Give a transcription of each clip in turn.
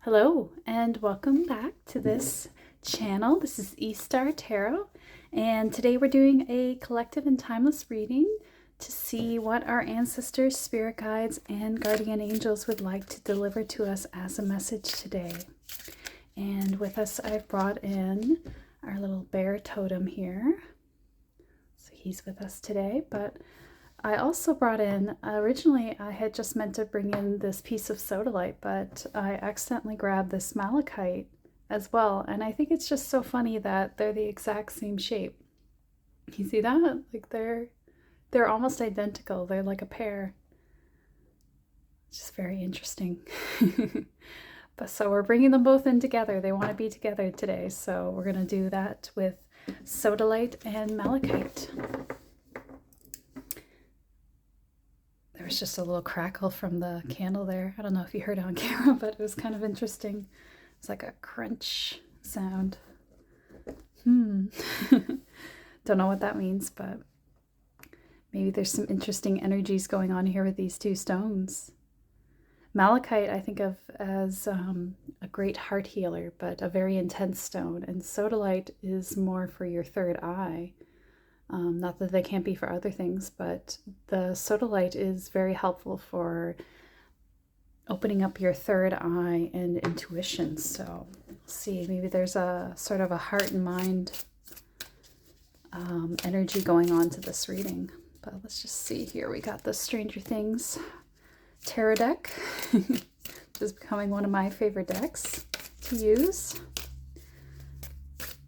Hello and welcome back to this channel. This is E-Star Tarot, and today we're doing a collective and timeless reading to see what our ancestors, spirit guides, and guardian angels would like to deliver to us as a message today. And with us, I've brought in our little bear totem here. So he's with us today, but I also brought in, originally I had just meant to bring in this piece of sodalite, but I accidentally grabbed this malachite as well. And I think it's just so funny that they're the exact same shape. You see that? Like they're almost identical. They're like a pair. It's just very interesting. But so we're bringing them both in together. They want to be together today. So we're going to do that with sodalite and malachite. There was just a little crackle from the candle there. I don't know if you heard it on camera, but it was kind of interesting. It's like a crunch sound. Don't know what that means, but maybe there's some interesting energies going on here with these two stones. Malachite I think of as a great heart healer, but a very intense stone. And sodalite is more for your third eye. Not that they can't be for other things, but the sodalite is very helpful for opening up your third eye and intuition. So let's see, maybe there's a sort of a heart and mind energy going on to this reading. But let's just see here. We got the Stranger Things tarot deck. This is becoming one of my favorite decks to use.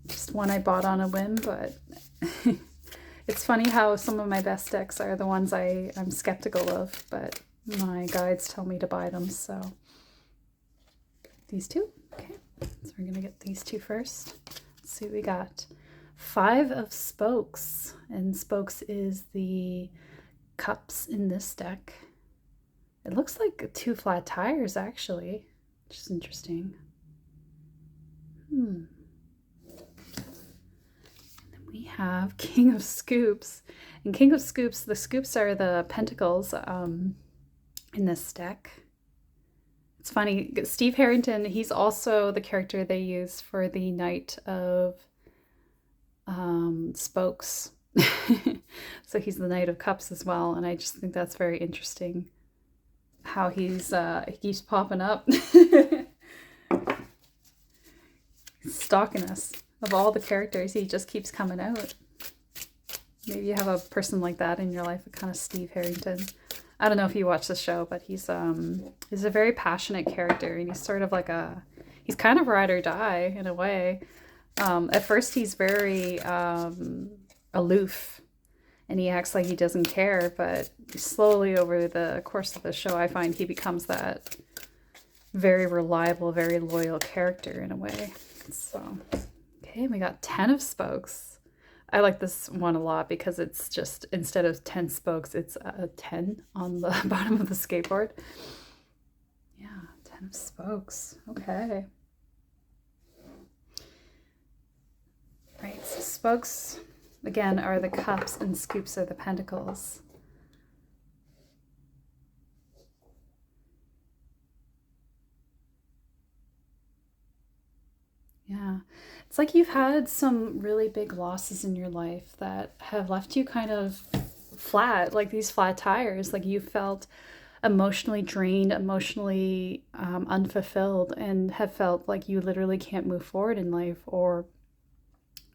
Just one I bought on a whim, but it's funny how some of my best decks are the ones I'm skeptical of, but my guides tell me to buy them, so. These two? Okay, so we're gonna get these two first. Let's see what we got. 5 of Spokes, and Spokes is the cups in this deck. It looks like 2 flat tires, actually, which is interesting. We have King of Scoops. And King of Scoops, the scoops are the pentacles in this deck. It's funny, Steve Harrington, he's also the character they use for the Knight of Spokes. So he's the Knight of Cups as well, and I just think that's very interesting how he keeps popping up. He's stalking us. Of all the characters, he just keeps coming out. Maybe you have a person like that in your life, a kind of Steve Harrington. I don't know if you watch the show, but he's a very passionate character, and he's sort of like he's kind of ride or die in a way. At first he's very aloof, and he acts like he doesn't care, but slowly over the course of the show, I find he becomes that very reliable, very loyal character in a way. So, okay, we got 10 of Spokes. I like this one a lot because it's just, instead of 10 spokes, it's a 10 on the bottom of the skateboard. Yeah, 10 of Spokes. Okay. Right, so spokes, again, are the cups, and scoops are the pentacles. Yeah, it's like you've had some really big losses in your life that have left you kind of flat, like these flat tires. Like you felt emotionally drained, emotionally unfulfilled, and have felt like you literally can't move forward in life, or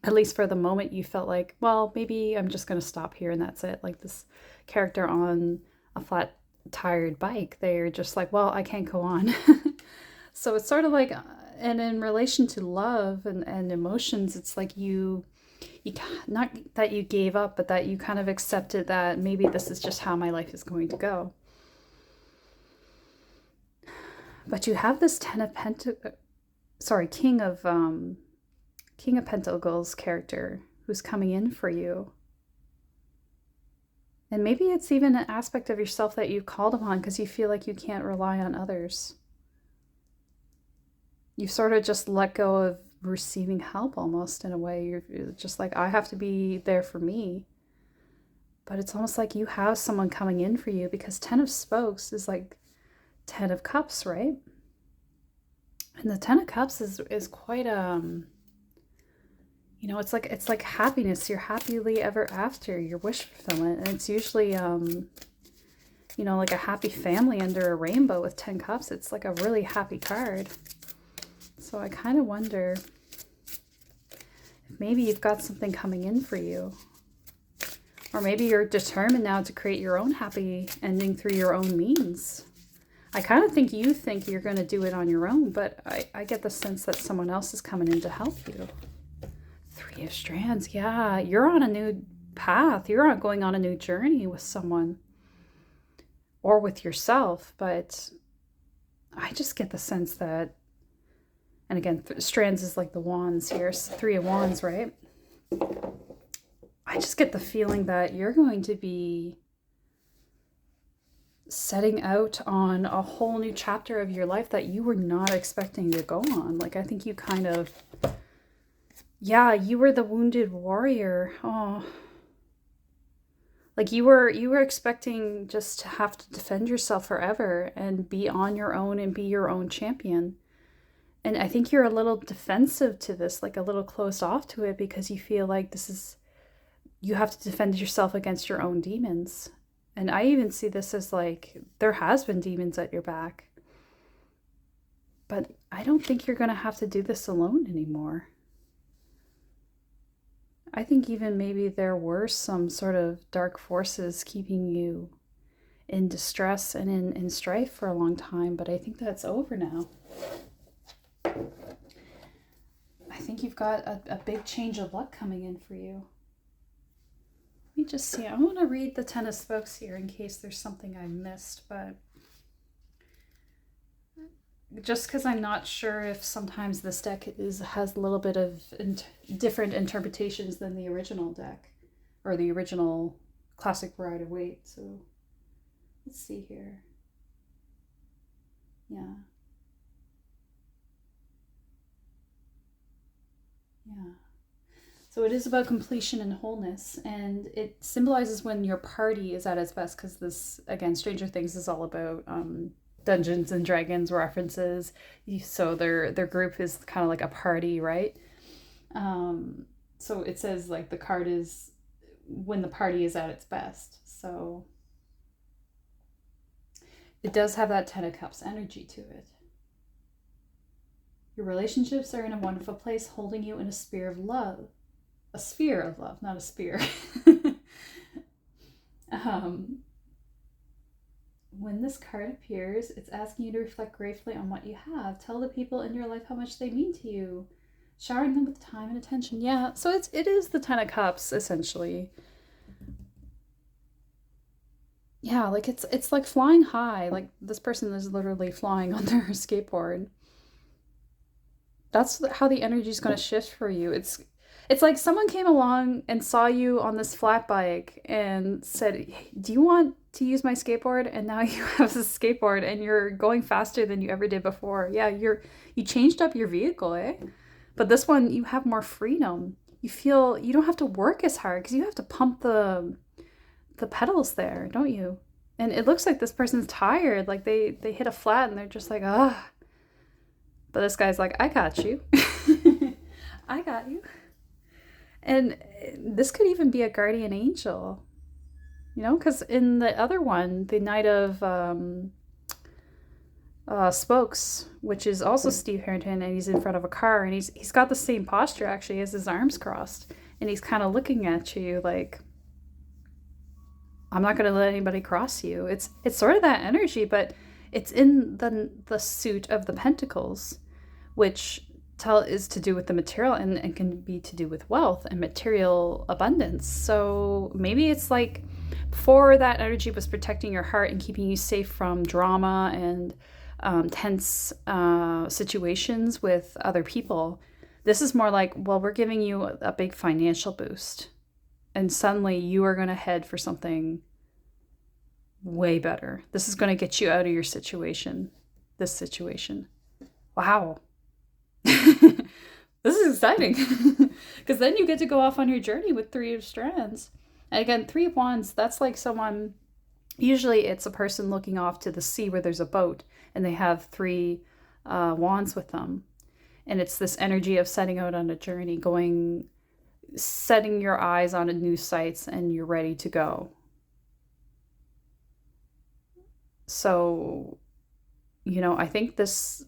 at least for the moment you felt like, well, maybe I'm just going to stop here and that's it. Like this character on a flat tired bike, they're just like, well, I can't go on. So it's sort of like, and in relation to love and emotions, it's like you not that you gave up, but that you kind of accepted that maybe this is just how my life is going to go. But you have this King of Pentacles character who's coming in for you. And maybe it's even an aspect of yourself that you've called upon because you feel like you can't rely on others. You've sort of just let go of receiving help almost in a way. You're just like, I have to be there for me. But it's almost like you have someone coming in for you, because 10 of Spokes is like 10 of Cups, right? And the Ten of Cups is quite it's like happiness. You're happily ever after, your wish fulfillment. And it's usually like a happy family under a rainbow with 10 cups. It's like a really happy card. So I kind of wonder if maybe you've got something coming in for you. Or maybe you're determined now to create your own happy ending through your own means. I kind of think you think you're going to do it on your own, but I get the sense that someone else is coming in to help you. Three of Strands. Yeah, you're on a new path. You're going on a new journey with someone or with yourself. But I just get the sense that, and again, Strands is like the wands here. So Three of Wands, right? I just get the feeling that you're going to be setting out on a whole new chapter of your life that you were not expecting to go on. Like, I think you kind of, yeah, you were the wounded warrior. Oh, like you were expecting just to have to defend yourself forever and be on your own and be your own champion. And I think you're a little defensive to this, like a little closed off to it, because you feel like you have to defend yourself against your own demons. And I even see this as like, there has been demons at your back. But I don't think you're going to have to do this alone anymore. I think even maybe there were some sort of dark forces keeping you in distress and in strife for a long time, but I think that's over now. I think you've got a big change of luck coming in for you. Let me just see. I want to read the Ten of Spokes here in case there's something I missed, but just because I'm not sure if sometimes this deck has a little bit of different interpretations than the original deck or the original classic Rider-Waite. So let's see here. Yeah. So it is about completion and wholeness, and it symbolizes when your party is at its best, because this, again, Stranger Things is all about Dungeons and Dragons references. So their group is kind of like a party, right? So it says like the card is when the party is at its best. So it does have that Ten of Cups energy to it. Your relationships are in a wonderful place, holding you in a sphere of love. A sphere of love, not a spear. When this card appears, it's asking you to reflect gratefully on what you have. Tell the people in your life how much they mean to you. Showering them with time and attention. Yeah, so it is the Ten of Cups, essentially. Yeah, like it's like flying high. Like this person is literally flying on their skateboard. That's how the energy is going to shift for you. It's like someone came along and saw you on this flat bike and said, hey, do you want to use my skateboard? And now you have this skateboard and you're going faster than you ever did before. Yeah, you changed up your vehicle, eh? But this one, you have more freedom. You feel you don't have to work as hard because you have to pump the pedals there, don't you? And it looks like this person's tired. Like they hit a flat and they're just like, ah. But this guy's like, I got you. I got you. And this could even be a guardian angel, because in the other one, the Knight of Spokes, which is also Steve Harrington, and he's in front of a car, and he's got the same posture, actually. He has his arms crossed, and he's kind of looking at you like, I'm not going to let anybody cross you. It's sort of that energy, but it's in the suit of the Pentacles, which is to do with the material and can be to do with wealth and material abundance. So maybe it's like before, that energy was protecting your heart and keeping you safe from drama and tense situations with other people. This is more like, well, we're giving you a big financial boost, and suddenly you are going to head for something way better. This is going to get you out of your situation. This situation. Wow. This is exciting. Because then you get to go off on your journey with Three of Strands. And again, Three of Wands, that's like someone, usually it's a person looking off to the sea where there's a boat and they have three wands with them. And it's this energy of setting out on a journey, setting your eyes on a new sights, and you're ready to go. So, I think this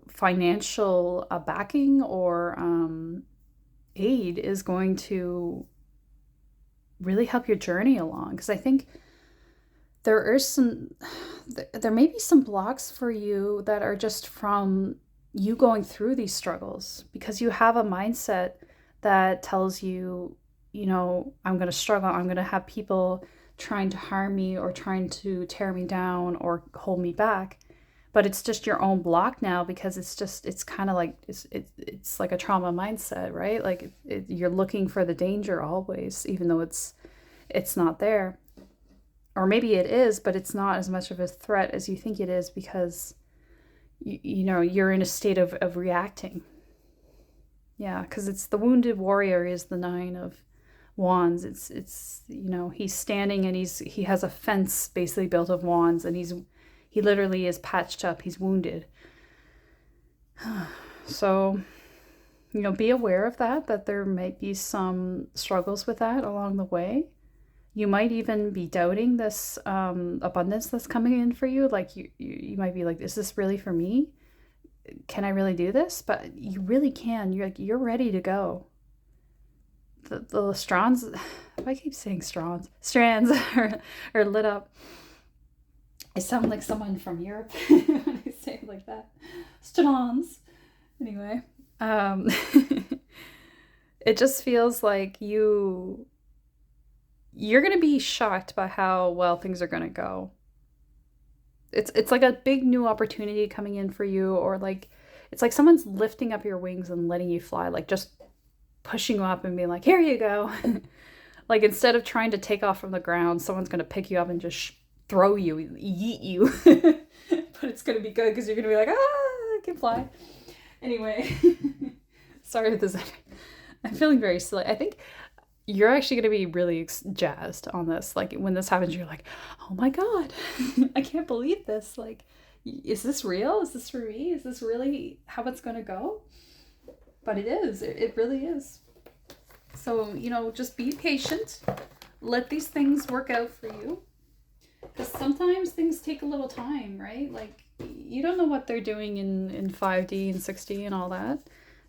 financial backing or aid is going to really help your journey along. Because I think there may be some blocks for you that are just from you going through these struggles, because you have a mindset that tells you, I'm going to struggle. I'm going to have people trying to harm me or trying to tear me down or hold me back. But it's just your own block now, because it's kind of like, it's like a trauma mindset, right? Like you're looking for the danger always, even though it's not there. Or maybe it is, but it's not as much of a threat as you think it is, because you're in a state of reacting. Yeah, because it's the wounded warrior is the 9 of wands. It's he's standing and he has a fence basically built of wands, and he literally is patched up. He's wounded. So, be aware of that there might be some struggles with that along the way. You might even be doubting this abundance that's coming in for you. Like you might be like, is this really for me? Can I really do this? But you really can. You're ready to go. The strands, I keep saying strands are lit up. I sound like someone from Europe when I say it like that. Strands. Anyway, it just feels like you're going to be shocked by how well things are going to go. It's like a big new opportunity coming in for you, or like it's like someone's lifting up your wings and letting you fly, like just pushing you up and being like, here you go. Like instead of trying to take off from the ground, someone's going to pick you up and just throw you, yeet you. But it's going to be good because you're going to be like, I can fly. Anyway, sorry if this, I'm feeling very silly. I think you're actually going to be really jazzed on this. Like when this happens, you're like, oh my God, I can't believe this. Like, is this real? Is this for me? Is this really how it's going to go? But it is. It really is. So, just be patient. Let these things work out for you. Because sometimes things take a little time, right? Like, you don't know what they're doing in 5D and 6D and all that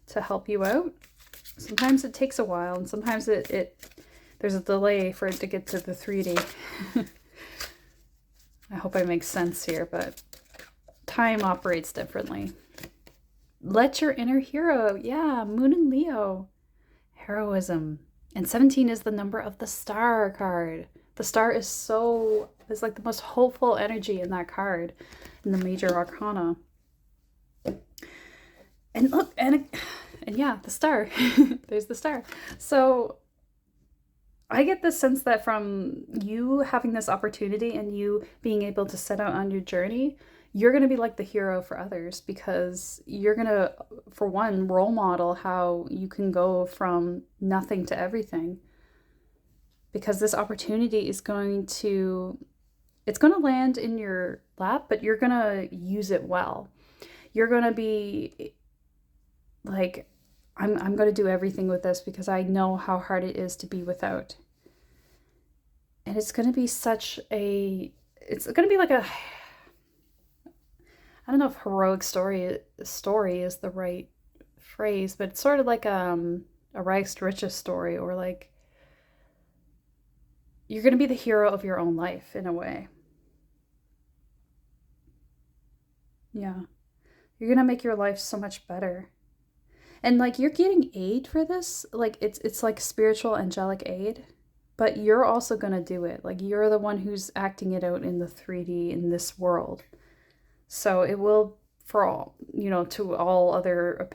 to help you out. Sometimes it takes a while, and sometimes there's a delay for it to get to the 3D. I hope I make sense here, but time operates differently. Let your inner hero, Moon and Leo, heroism. And 17 is the number of the Star card. The Star is like the most hopeful energy in that card, in the major arcana. And look, and yeah, the Star. There's the Star. So I get the sense that from you having this opportunity and you being able to set out on your journey, you're going to be like the hero for others, because you're going to, for one, role model how you can go from nothing to everything. Because this opportunity is going to land in your lap, but you're going to use it well. You're going to be like, I'm going to do everything with this because I know how hard it is to be without. And it's going to be it's going to be like I don't know if heroic story is the right phrase, but it's sort of like a rags to riches story, or like you're going to be the hero of your own life in a way. Yeah. You're going to make your life so much better. And like you're getting aid for this, like it's like spiritual angelic aid, but you're also going to do it. Like you're the one who's acting it out in the 3D in this world. So it will, for all, to all other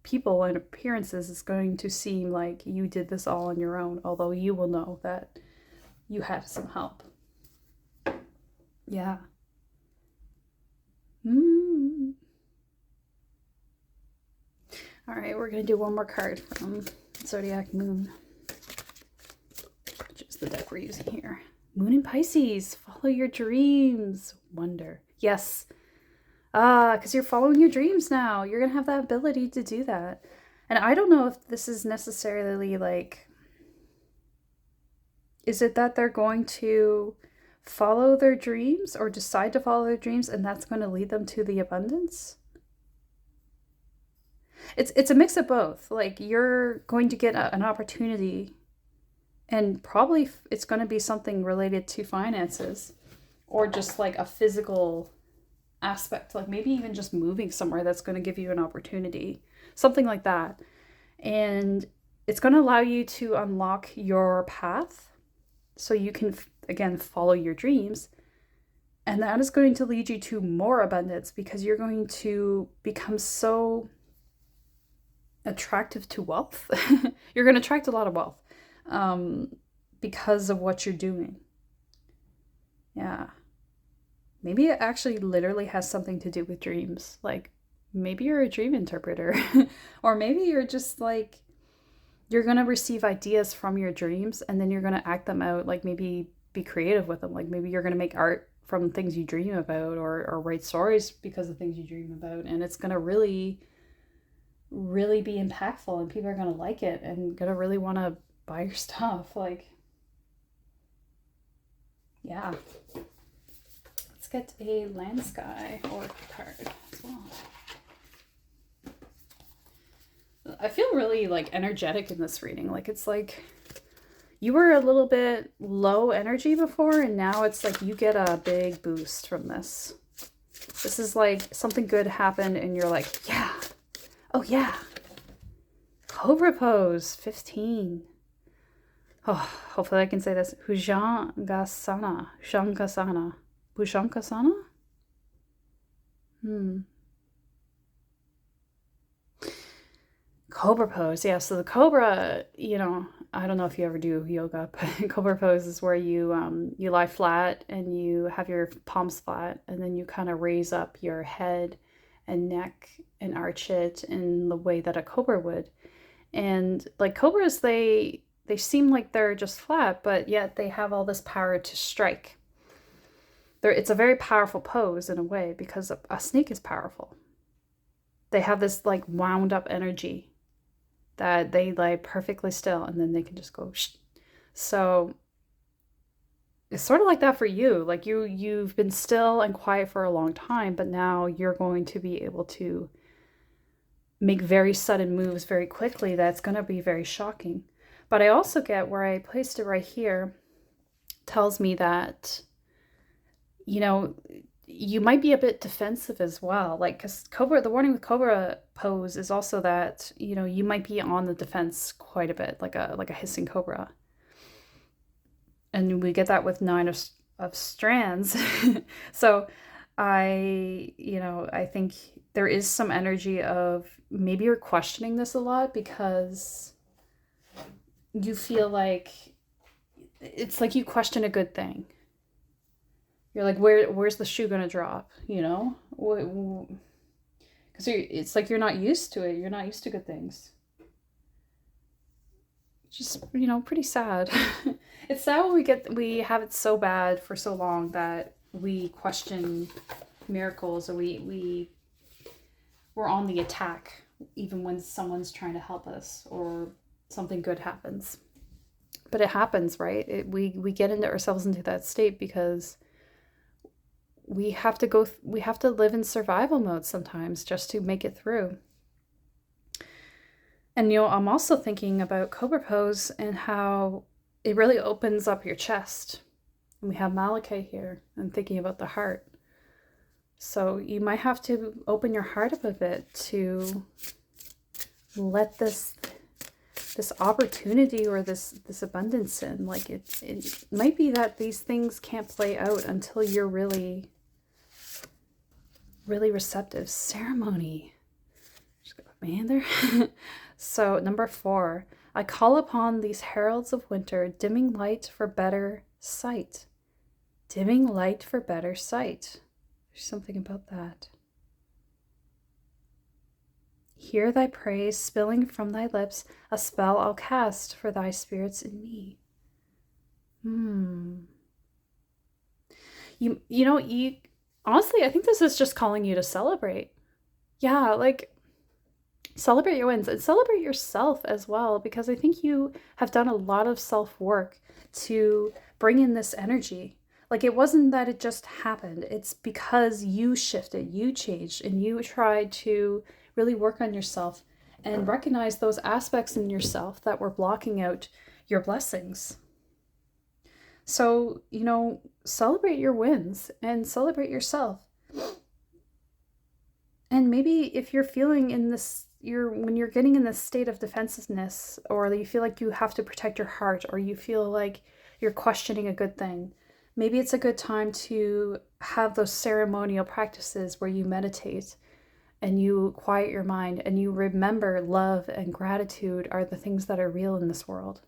people and appearances, it's going to seem like you did this all on your own, although you will know that you have some help. Yeah. All right, we're going to do one more card from Zodiac Moon, which is the deck we're using here. Moon in Pisces, follow your dreams, wonder. Yes, Because you're following your dreams now. You're going to have that ability to do that. And I don't know if this is necessarily like, is it that they're going to follow their dreams or decide to follow their dreams and that's going to lead them to the abundance? It's a mix of both. Like you're going to get an opportunity and probably it's going to be something related to finances or just like a physical aspect, like maybe even just moving somewhere that's going to give you an opportunity, something like that. And it's going to allow you to unlock your path so you can, again, follow your dreams. And that is going to lead you to more abundance because you're going to become so attractive to wealth. You're going to attract a lot of wealth because of what you're doing. Yeah. Maybe it actually literally has something to do with dreams. Like maybe you're a dream interpreter or maybe you're just like, you're going to receive ideas from your dreams and then you're going to act them out. Like maybe be creative with them. Like maybe you're going to make art from things you dream about or write stories because of things you dream about. And it's going to really be impactful and people are going to like it and going to really want to buy your stuff. Like, yeah. Let's get a land sky oracle card as well. I feel really like energetic in this reading. Like it's like you were a little bit low energy before and now it's like you get a big boost from this. This is like something good happened and you're like, yeah. Oh yeah. Cobra pose 15. Oh, hopefully I can say this. Bhujangasana. Bhujangasana. Bhujangasana? Cobra pose. Yeah, so the cobra, I don't know if you ever do yoga, but cobra pose is where you lie flat and you have your palms flat and then you kind of raise up your head and neck and arch it in the way that a cobra would. And like cobras, they seem like they're just flat, but yet they have all this power to strike. It's a very powerful pose in a way because a snake is powerful. They have this like wound up energy that they lie perfectly still and then they can just go shh. So it's sort of like that for you. Like you've been still and quiet for a long time, but now you're going to be able to make very sudden moves very quickly. That's going to be very shocking. But I also get where I placed it right here tells me that, you might be a bit defensive as well. Like, because the warning with cobra pose is also that, you might be on the defense quite a bit, like a hissing cobra. And we get that with 9 of strands. So I think there is some energy of maybe you're questioning this a lot because you feel like it's like you question a good thing. You're like, where's the shoe gonna drop? Because it's like you're not used to it. You're not used to good things. Just pretty sad. It's sad when we have it so bad for so long that we question miracles or we're on the attack even when someone's trying to help us or something good happens. But it happens, right? We get ourselves into that state because we have to live in survival mode sometimes just to make it through. And I'm also thinking about cobra pose and how it really opens up your chest. And we have Malachite here and thinking about the heart. So you might have to open your heart up a bit to let this opportunity or this abundance in. Like it might be that these things can't play out until you're really receptive. Ceremony. Just got my hand there. So number 4, I call upon these heralds of winter, dimming light for better sight. Dimming light for better sight. There's something about that. Hear thy praise spilling from thy lips, a spell I'll cast for thy spirits in me. You honestly, I think this is just calling you to celebrate. Yeah, like celebrate your wins and celebrate yourself as well, because I think you have done a lot of self work to bring in this energy. Like it wasn't that it just happened, it's because you shifted, you changed, and you tried to really work on yourself and recognize those aspects in yourself that were blocking out your blessings. So, celebrate your wins and celebrate yourself. And maybe if you're feeling in this, when you're getting in this state of defensiveness, or you feel like you have to protect your heart, or you feel like you're questioning a good thing, maybe it's a good time to have those ceremonial practices where you meditate and you quiet your mind and you remember love and gratitude are the things that are real in this world.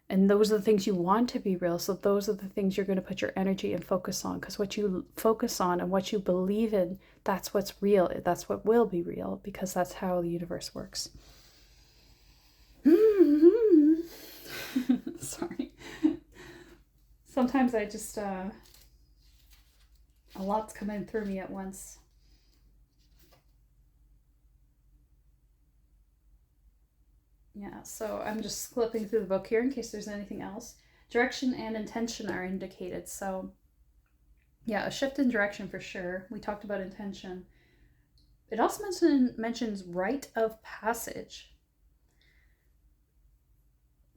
And those are the things you want to be real. So those are the things you're going to put your energy and focus on. Because what you focus on and what you believe in, that's what's real. That's what will be real, because that's how the universe works. Sorry. Sometimes I just, a lot's coming through me at once. Yeah, so I'm just flipping through the book here in case there's anything else. Direction and intention are indicated. So, yeah, a shift in direction for sure. We talked about intention. It also mentions rite of passage.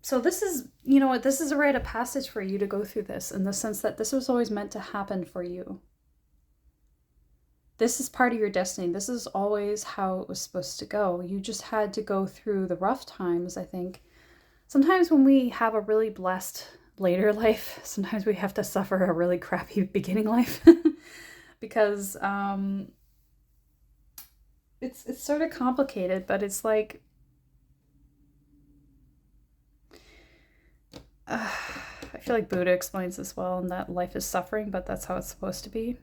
So this is, this is a rite of passage for you to go through this, in the sense that this was always meant to happen for you. This is part of your destiny. This is always how it was supposed to go. You just had to go through the rough times, I think. Sometimes when we have a really blessed later life, sometimes we have to suffer a really crappy beginning life. Because it's sort of complicated, but it's like I feel like Buddha explains this well, in that life is suffering, but that's how it's supposed to be.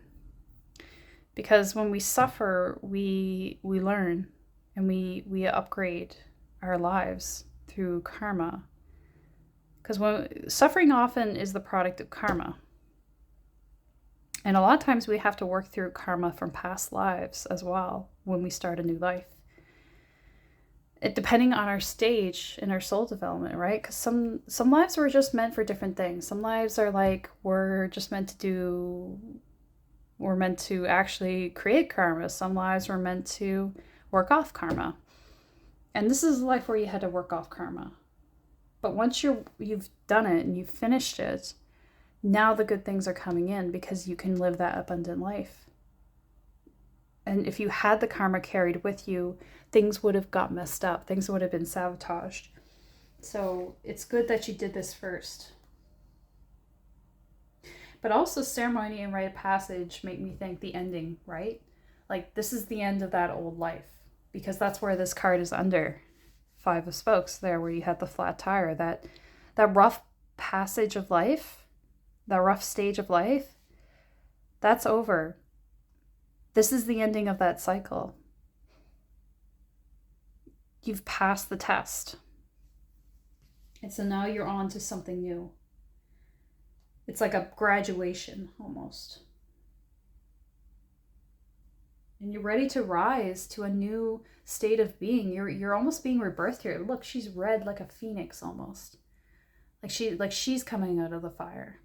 Because when we suffer, we learn, and we upgrade our lives through karma. Because when suffering often is the product of karma. And a lot of times we have to work through karma from past lives as well when we start a new life. Depending on our stage in our soul development, right? Because some lives were just meant for different things. Some lives are like, we're meant to actually create karma. Some lives were meant to work off karma. And this is a life where you had to work off karma. But once you've done it and you've finished it, now the good things are coming in, because you can live that abundant life. And if you had the karma carried with you, things would have got messed up. Things would have been sabotaged. So it's good that you did this first. But also ceremony and rite of passage make me think the ending, right? Like this is the end of that old life, because that's where this card is under. Five of Spokes there, where you had the flat tire, that rough passage of life, that rough stage of life, that's over. This is the ending of that cycle. You've passed the test. And so now you're on to something new. It's like a graduation almost. And you're ready to rise to a new state of being. You're almost being rebirthed here. Look, she's red like a phoenix almost. Like she's coming out of the fire.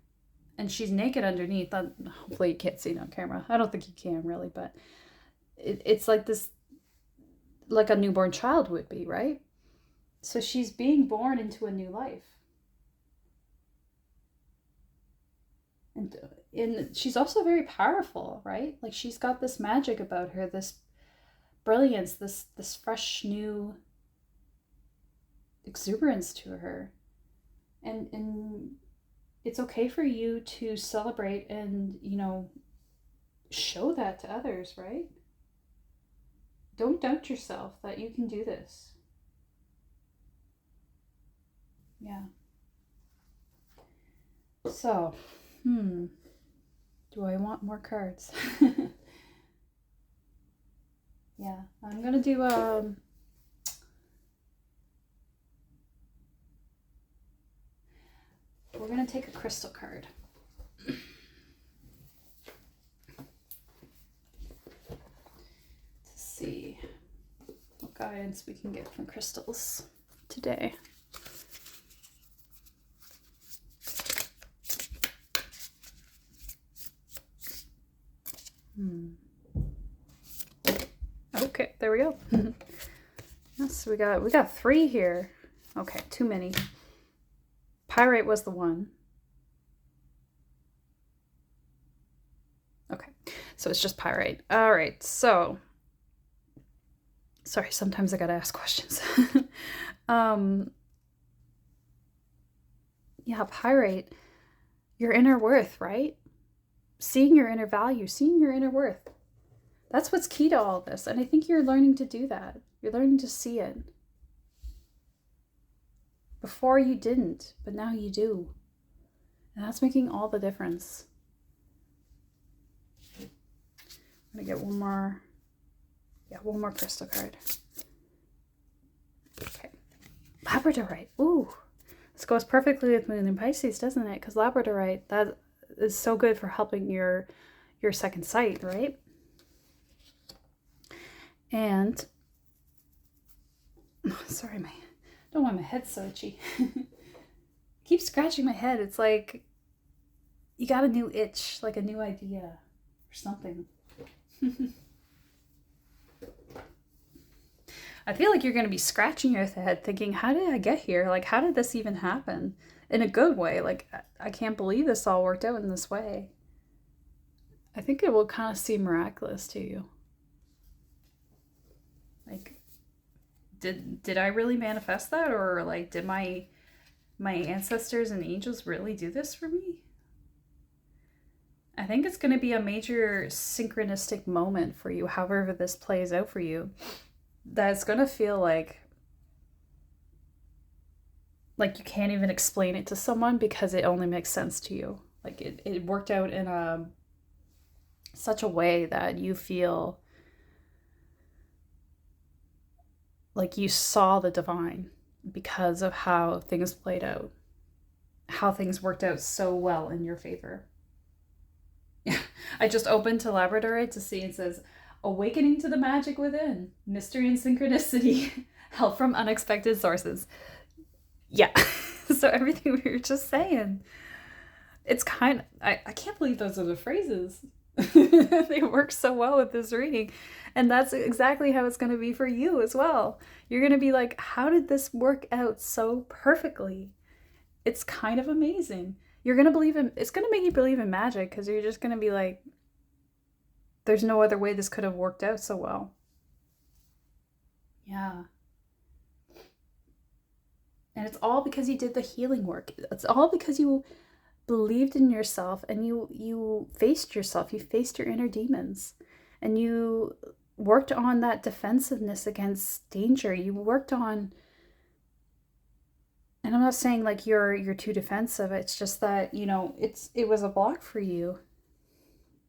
And she's naked underneath. Hopefully you can't see it on camera. I don't think you can really, but it's like this, like a newborn child would be, right? So she's being born into a new life. And she's also very powerful, right? Like she's got this magic about her, this brilliance, this fresh new exuberance to her. And it's okay for you to celebrate and, show that to others, right? Don't doubt yourself that you can do this. Yeah. So, do I want more cards? Yeah, I'm gonna do we're gonna take a crystal card. guidance we can get from crystals today. Okay, there we go. Yes, we got 3 here. Okay, too many. Pyrite was the one. Okay, so it's just pyrite. All right, so sorry, sometimes I gotta ask questions. Yeah, pyrite, your inner worth, right? Seeing your inner value, seeing your inner worth. That's what's key to all this. And I think you're learning to do that. You're learning to see it. Before you didn't, but now you do. And that's making all the difference. I'm going to get one more crystal card. Okay. Labradorite. Ooh. This goes perfectly with Moon in Pisces, doesn't it? Because labradorite, that is so good for helping your second sight, right? And sorry, don't want my head so itchy. Keep scratching my head. It's like you got a new itch, like a new idea or something. I feel like you're going to be scratching your head thinking, how did I get here? Like, how did this even happen? In a good way. Like, I can't believe this all worked out in this way. I think it will kind of seem miraculous to you. Like, did I really manifest that? Or like, did my ancestors and angels really do this for me? I think it's going to be a major synchronistic moment for you, however this plays out for you. That's going to feel like you can't even explain it to someone because it only makes sense to you. Like it worked out in such a way that you feel like you saw the divine because of how things played out, how things worked out so well in your favor. I just opened to Labradorite to see, it says, awakening to the magic within, mystery and synchronicity, help from unexpected sources. Yeah, so everything we were just saying, it's kind of, I can't believe those are the phrases. They work so well with this reading. And that's exactly how it's going to be for you as well. You're going to be like, how did this work out so perfectly? It's kind of amazing. You're going to believe in, it's going to make you believe in magic because you're just going to be like, there's no other way this could have worked out so well. Yeah. And it's all because you did the healing work. It's all because you believed in yourself and you faced yourself. You faced your inner demons. And you worked on that defensiveness against danger. You worked on, and I'm not saying like you're too defensive. It's just that, it was a block for you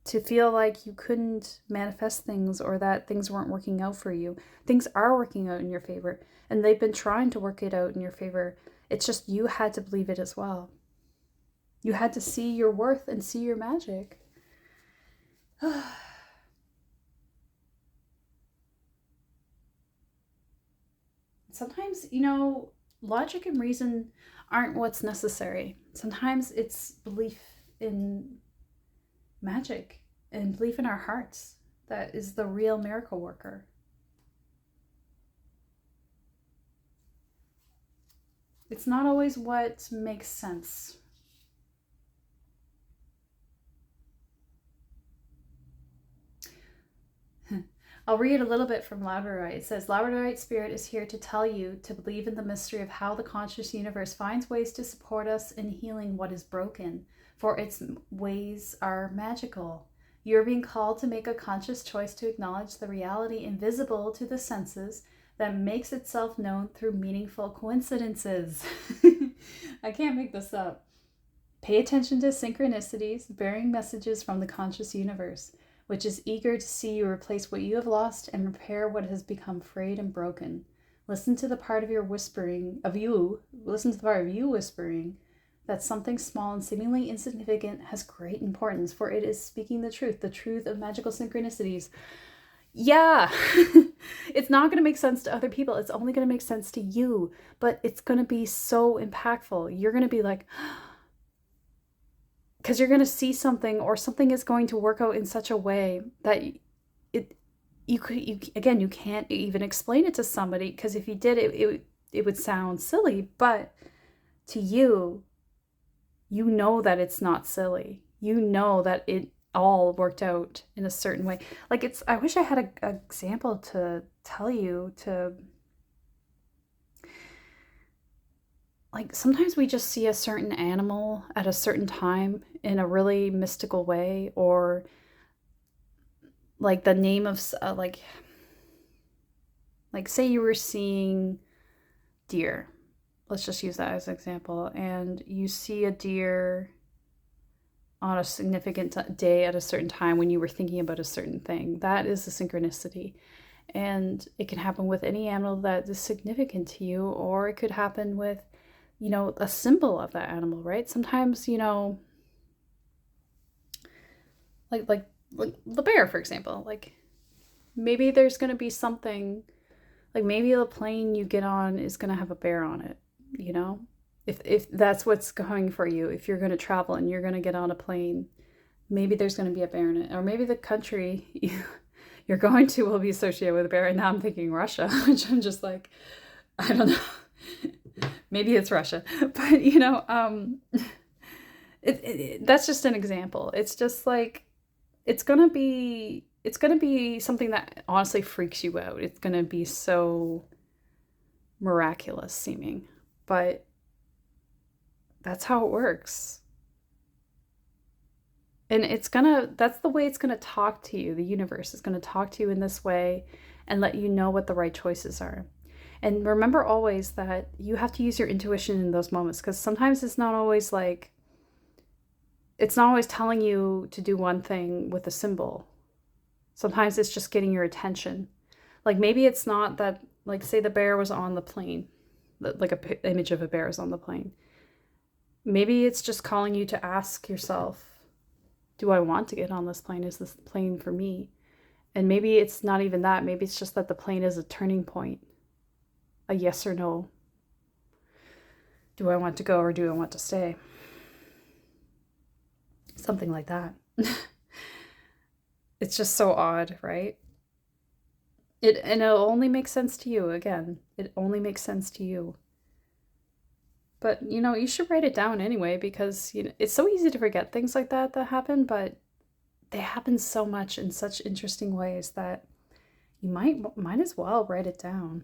to feel like you couldn't manifest things or that things weren't working out for you. Things are working out in your favor, and they've been trying to work it out in your favor. It's just you had to believe it as well. You had to see your worth and see your magic. Sometimes, logic and reason aren't what's necessary. Sometimes it's belief in magic and belief in our hearts that is the real miracle worker. It's not always what makes sense. I'll read a little bit from Labradorite. It says, Labradorite spirit is here to tell you to believe in the mystery of how the conscious universe finds ways to support us in healing what is broken, for its ways are magical. You are being called to make a conscious choice to acknowledge the reality invisible to the senses that makes itself known through meaningful coincidences. I can't make this up. Pay attention to synchronicities bearing messages from the conscious universe, which is eager to see you replace what you have lost and repair what has become frayed and broken. Listen to the part of you whispering that something small and seemingly insignificant has great importance, for it is speaking the truth of magical synchronicities. Yeah, It's not going to make sense to other people. It's only going to make sense to you, but it's going to be so impactful. You're going to be like, because you're going to see something, or something is going to work out in such a way that you can't even explain it to somebody, because if you did, it would sound silly, but to you, you know that it's not silly. You know that it all worked out in a certain way. Like, I wish I had an example to tell you to, like, sometimes we just see a certain animal at a certain time in a really mystical way, or like the name of, like say you were seeing deer. Let's just use that as an example. And you see a deer on a significant day at a certain time when you were thinking about a certain thing. That is a synchronicity. And it can happen with any animal that is significant to you, or it could happen with, a symbol of that animal, right? Sometimes, like the bear, for example, like maybe there's going to be something, like maybe the plane you get on is going to have a bear on it, if that's what's going for you. If you're going to travel and you're going to get on a plane, maybe there's going to be a bear in it, or maybe the country you're going to will be associated with a bear. And now I'm thinking Russia, which I'm just like, I don't know. Maybe it's Russia, but that's just an example. It's just like, it's gonna be something that honestly freaks you out. It's gonna be so miraculous seeming, but that's how it works. And that's the way it's gonna talk to you. The universe is gonna talk to you in this way and let you know what the right choices are. And remember always that you have to use your intuition in those moments, because sometimes it's not always telling you to do one thing with a symbol. Sometimes it's just getting your attention. Like, maybe it's not that, like, say the bear was on the plane, like a image of a bear is on the plane. Maybe it's just calling you to ask yourself, do I want to get on this plane? Is this plane for me? And maybe it's not even that. Maybe it's just that the plane is a turning point. A yes or no. Do I want to go, or do I want to stay? Something like that. It's just so odd, right? It'll only make sense to you. Again, it only makes sense to you. But, you should write it down anyway, because, it's so easy to forget things like that happen, but they happen so much in such interesting ways that you might as well write it down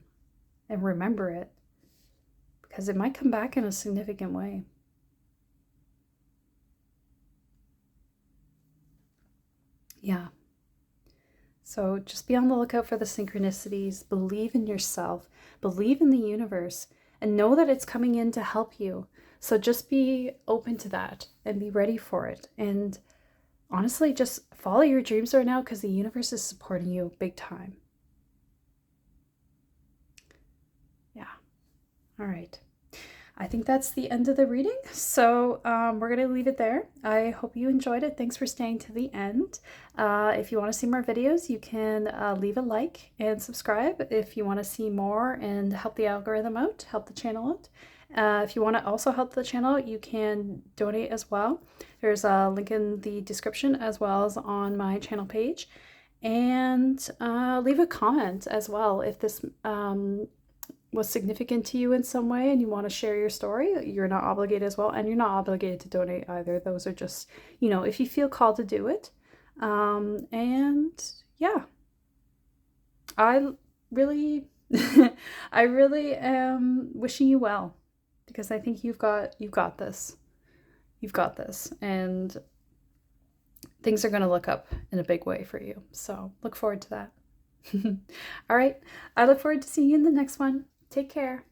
and remember it, because it might come back in a significant way. Yeah. So just be on the lookout for the synchronicities. Believe in yourself, believe in the universe, and know that it's coming in to help you. So just be open to that and be ready for it. And honestly, just follow your dreams right now, because the universe is supporting you big time. Yeah. All right. I think that's the end of the reading. So we're going to leave it there. I hope you enjoyed it. Thanks for staying to the end. If you want to see more videos, you can leave a like and subscribe if you want to see more and help the algorithm out, help the channel out. If you want to also help the channel, you can donate as well. There's a link in the description as well as on my channel page. And leave a comment as well if this was significant to you in some way and you want to share your story. You're not obligated as well, and you're not obligated to donate either. Those are just, if you feel called to do it. And yeah, I really I really am wishing you well, because I think you've got this. You've got this, and things are going to look up in a big way for you. So look forward to that. All right. I look forward to seeing you in the next one. Take care.